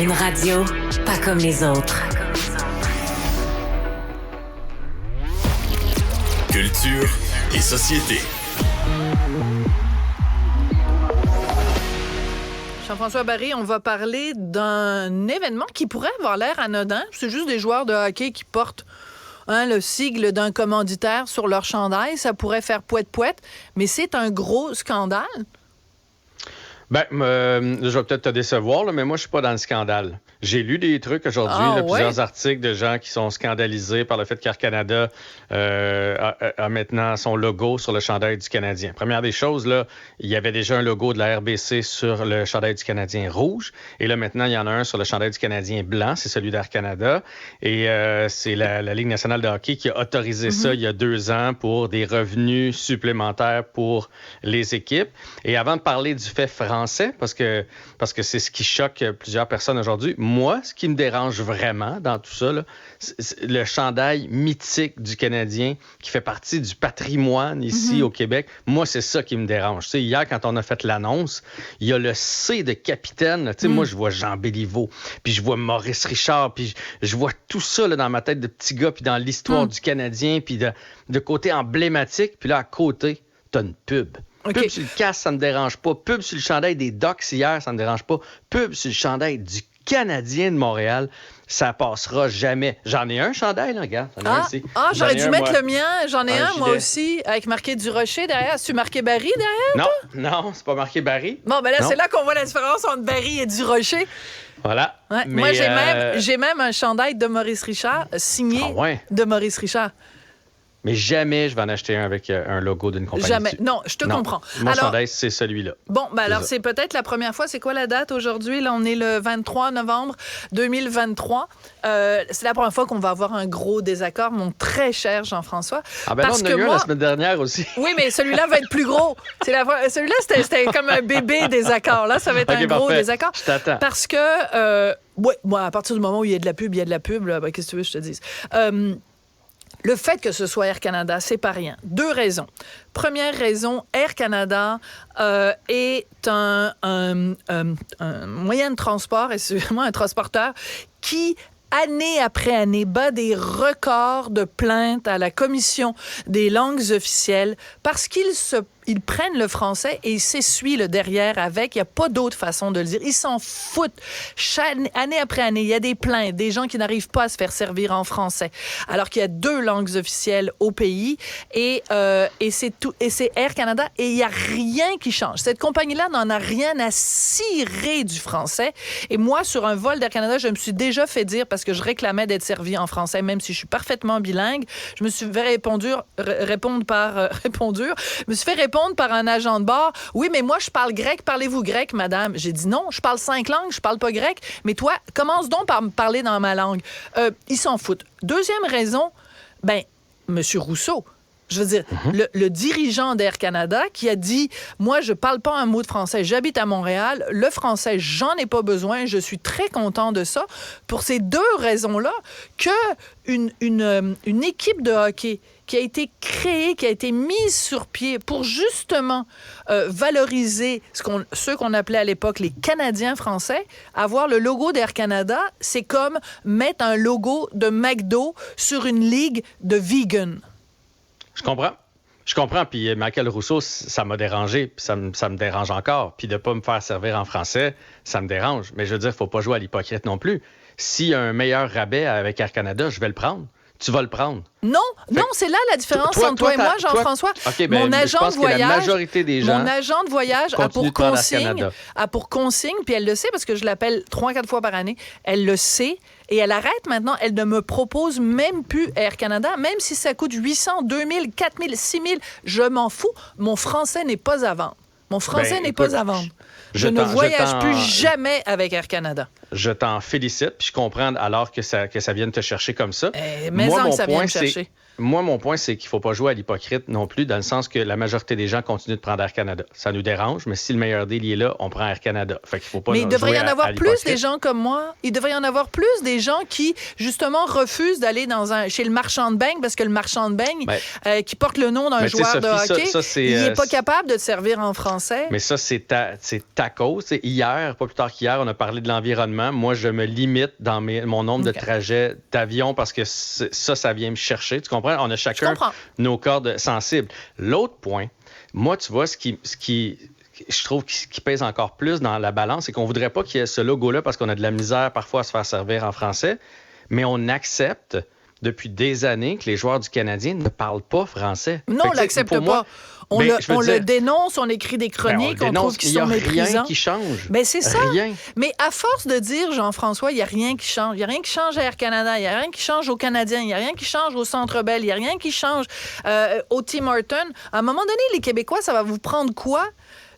Une radio pas comme les autres. Culture et société. Jean-François Barry, on va parler d'un événement qui pourrait avoir l'air anodin. C'est juste des joueurs de hockey qui portent le sigle d'un commanditaire sur leur chandail. Ça pourrait faire pouette-pouette, mais c'est un gros scandale. Ben, je vais peut-être te décevoir, là, mais moi, je suis pas dans le scandale. J'ai lu des trucs aujourd'hui, plusieurs articles de gens qui sont scandalisés par le fait qu'Air Canada a maintenant son logo sur le chandail du Canadien. Première des choses, là, il y avait déjà un logo de la RBC sur le chandail du Canadien rouge. Et là, maintenant, il y en a un sur le chandail du Canadien blanc. C'est celui d'Air Canada. Et c'est la Ligue nationale de hockey qui a autorisé ça il y a 2 ans pour des revenus supplémentaires pour les équipes. Et avant de parler du fait français, parce que c'est ce qui choque plusieurs personnes aujourd'hui, moi, ce qui me dérange vraiment dans tout ça, là, c'est le chandail mythique du Canadien qui fait partie du patrimoine ici au Québec. Moi, c'est ça qui me dérange. Tu sais, hier, quand on a fait l'annonce, il y a le C de capitaine. Tu sais, moi, je vois Jean Béliveau, puis je vois Maurice Richard, puis je vois tout ça là, dans ma tête de petit gars, puis dans l'histoire du Canadien, puis de côté emblématique. Puis là, à côté, t'as une pub. Okay. Pub sur le casque, ça me dérange pas. Pub sur le chandail des Ducks hier, ça me dérange pas. Pub sur le chandail du Canadien de Montréal, ça passera jamais. J'en ai un chandail, là, regarde. J'aurais dû mettre le mien. J'en ai un, moi aussi, avec marqué du Rocher derrière. As-tu marqué Barry derrière? Non, c'est pas marqué Barry. Bon, ben là, c'est là qu'on voit la différence entre Barry et du Rocher. Voilà. Ouais, mais, moi, j'ai même un chandail de Maurice Richard, signé de Maurice Richard. Mais jamais je vais en acheter un avec un logo d'une compagnie. Jamais. Dessus. Non, je te comprends. Mon chandail, c'est celui-là. Bon, ben alors, c'est peut-être la première fois. C'est quoi la date aujourd'hui? Là, on est le 23 novembre 2023. C'est la première fois qu'on va avoir un gros désaccord, mon très cher Jean-François. Ah ben parce non, on a eu un la semaine dernière aussi. Oui, mais celui-là va être plus gros. Celui-là, c'était comme un bébé désaccord. Là, ça va être un gros désaccord. Je t'attends. Parce que, moi, à partir du moment où il y a de la pub, là, ben, qu'est-ce que tu veux que je te dise? Le fait que ce soit Air Canada, c'est pas rien. 2 raisons. Première raison, Air Canada est un moyen de transport, et c'est vraiment un transporteur qui, année après année, bat des records de plaintes à la Commission des langues officielles parce ils prennent le français et ils s'essuient le derrière avec. Il n'y a pas d'autre façon de le dire. Ils s'en foutent. Année après année, il y a des plaintes, des gens qui n'arrivent pas à se faire servir en français, alors qu'il y a 2 langues officielles au pays. Et c'est tout. Et c'est Air Canada. Et il n'y a rien qui change. Cette compagnie-là n'en a rien à cirer du français. Et moi, sur un vol d'Air Canada, je me suis déjà fait dire, parce que je réclamais d'être servi en français, même si je suis parfaitement bilingue, je me suis fait répondre par un agent de bord. Oui, mais moi, je parle grec. Parlez-vous grec, madame? J'ai dit non, je parle 5 langues, je parle pas grec. Mais toi, commence donc par me parler dans ma langue. Ils s'en foutent. Deuxième raison, Monsieur Rousseau, je veux dire, le dirigeant d'Air Canada qui a dit « Moi, je parle pas un mot de français. J'habite à Montréal. Le français, j'en ai pas besoin. Je suis très content de ça. » Pour ces 2 raisons-là, une équipe de hockey qui a été créée, qui a été mise sur pied pour justement valoriser ceux qu'on appelait à l'époque les Canadiens français, avoir le logo d'Air Canada, c'est comme mettre un logo de McDo sur une ligue de vegan. Je comprends, puis Michael Rousseau, ça m'a dérangé, puis ça me dérange encore. Puis de pas me faire servir en français, ça me dérange. Mais je veux dire, il faut pas jouer à l'hypocrite non plus. S'il y a un meilleur rabais avec Air Canada, je vais le prendre. Tu vas le prendre. Non, c'est là la différence entre toi et moi, Jean-François. Mon agent de voyage, la majorité des gens, mon agent de voyage a pour consigne, puis elle le sait parce que je l'appelle 3-4 fois par année, elle le sait, et elle arrête maintenant, elle ne me propose même plus Air Canada, même si ça coûte 800, 2000, 4000, 6000, je m'en fous, mon français n'est pas à vendre. Mon français n'est pas à vendre. Je ne voyage plus jamais avec Air Canada. Je t'en félicite, puis je comprends alors que ça vienne te chercher comme ça. Moi, mon point, c'est qu'il ne faut pas jouer à l'hypocrite non plus, dans le sens que la majorité des gens continuent de prendre Air Canada. Ça nous dérange, mais si le meilleur deal est là, on prend Air Canada. Fait qu'il faut pas. Mais il devrait y en avoir plus des gens comme moi. Il devrait y en avoir plus des gens qui, justement, refusent d'aller chez le marchand de beignes, parce que le marchand de beignes, qui porte le nom d'un joueur de hockey, il n'est pas capable de te servir en français. Français. Mais ça, c'est ta cause. Hier, pas plus tard qu'hier, on a parlé de l'environnement. Moi, je me limite dans mon nombre de trajets d'avion parce que ça vient me chercher. Tu comprends? On a chacun nos cordes sensibles. L'autre point, moi, tu vois, ce qui je trouve qui pèse encore plus dans la balance, c'est qu'on voudrait pas qu'il y ait ce logo-là parce qu'on a de la misère parfois à se faire servir en français, mais on accepte depuis des années que les joueurs du Canadien ne parlent pas français. Non, on l'accepte pas. Moi, on le dénonce, on écrit des chroniques, on trouve qu'ils sont méprisants. Il n'y a rien qui change. Ben c'est ça. Rien. Mais à force de dire, Jean-François, il n'y a rien qui change. Il n'y a rien qui change à Air Canada, il n'y a rien qui change aux Canadiens, il n'y a rien qui change au Centre Bell, il n'y a rien qui change au Tim Hortons. À un moment donné, les Québécois, ça va vous prendre quoi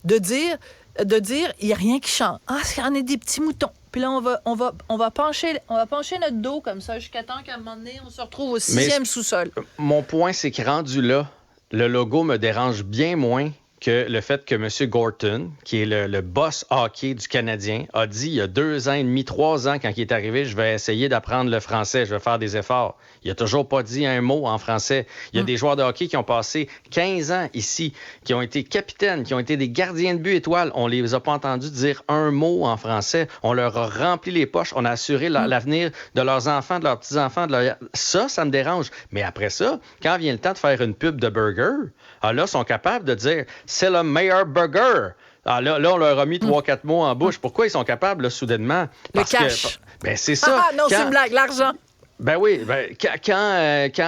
de dire il n'y a rien qui change. Ah, on est des petits moutons. Puis là, on va pencher notre dos comme ça jusqu'à temps qu'à un moment donné, on se retrouve au 6e sous-sol. Mon point, c'est que rendu là, le logo me dérange bien moins que le fait que M. Gorton, qui est le boss hockey du Canadien, a dit il y a 2 ans et demi, 3 ans, quand il est arrivé, je vais essayer d'apprendre le français, je vais faire des efforts. Il n'a toujours pas dit un mot en français. Il y a des joueurs de hockey qui ont passé 15 ans ici, qui ont été capitaines, qui ont été des gardiens de but étoiles. On les a pas entendus dire un mot en français. On leur a rempli les poches. On a assuré l'avenir de leurs enfants, de leurs petits-enfants. Ça me dérange. Mais après ça, quand vient le temps de faire une pub de burger, là, ils sont capables de dire c'est le meilleur burger. Ah, là, on leur a mis 3-4 mots en bouche. Pourquoi ils sont capables, là, soudainement? Parce le cash. Ben, c'est ça. Ah non, c'est une blague. L'argent. Ben oui. Quand tu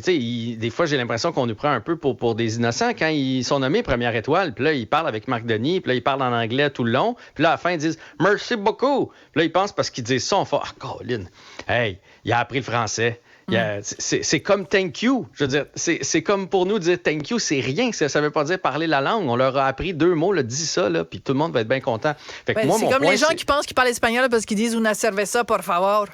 sais, des fois, j'ai l'impression qu'on nous prend un peu pour des innocents. Quand ils sont nommés première étoile, puis là, ils parlent avec Marc Denis, puis là, ils parlent en anglais tout le long. Puis là, à la fin, ils disent « Merci beaucoup ». Puis là, ils pensent parce qu'ils disent ça, on fait « Ah, Colin, hey, il a appris le français ». C'est comme thank you. Je veux dire, c'est comme pour nous dire thank you, c'est rien. Ça veut pas dire parler la langue. On leur a appris 2 mots, dis ça, là, puis tout le monde va être bien content. Fait que moi, c'est comme les gens qui pensent qu'ils parlent espagnol parce qu'ils disent una cerveza, por favor.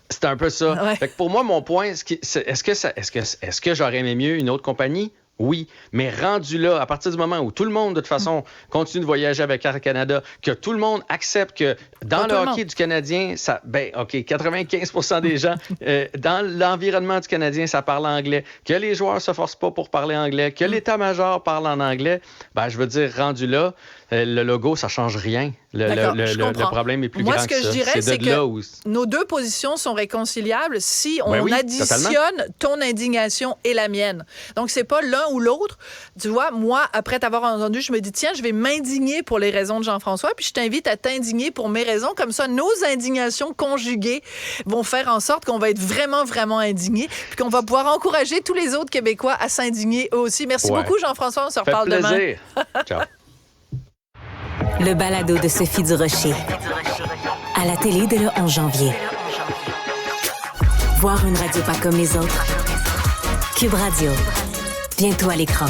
C'est un peu ça. Ouais. Fait que pour moi, mon point, est-ce que j'aurais aimé mieux une autre compagnie? Oui, mais rendu là, à partir du moment où tout le monde, de toute façon, continue de voyager avec Air Canada, que tout le monde accepte que dans le hockey du Canadien, 95% des gens, dans l'environnement du Canadien, ça parle anglais, que les joueurs ne se forcent pas pour parler anglais, que l'état-major parle en anglais, je veux dire, rendu là, le logo, ça ne change rien. Le problème est plus grand que ça. Moi, ce que je dirais, c'est que nos 2 positions sont réconciliables si on additionne totalement ton indignation et la mienne. Donc, c'est pas l'un ou l'autre. Tu vois, moi, après t'avoir entendu, je me dis, tiens, je vais m'indigner pour les raisons de Jean-François, puis je t'invite à t'indigner pour mes raisons. Comme ça, nos indignations conjuguées vont faire en sorte qu'on va être vraiment, vraiment indignés, puis qu'on va pouvoir encourager tous les autres Québécois à s'indigner eux aussi. Merci beaucoup, Jean-François. On se reparle demain. Ciao. Le balado de Sophie Durocher. À la télé dès le 11 janvier. Voir une radio pas comme les autres. Cube Radio. Bientôt à l'écran.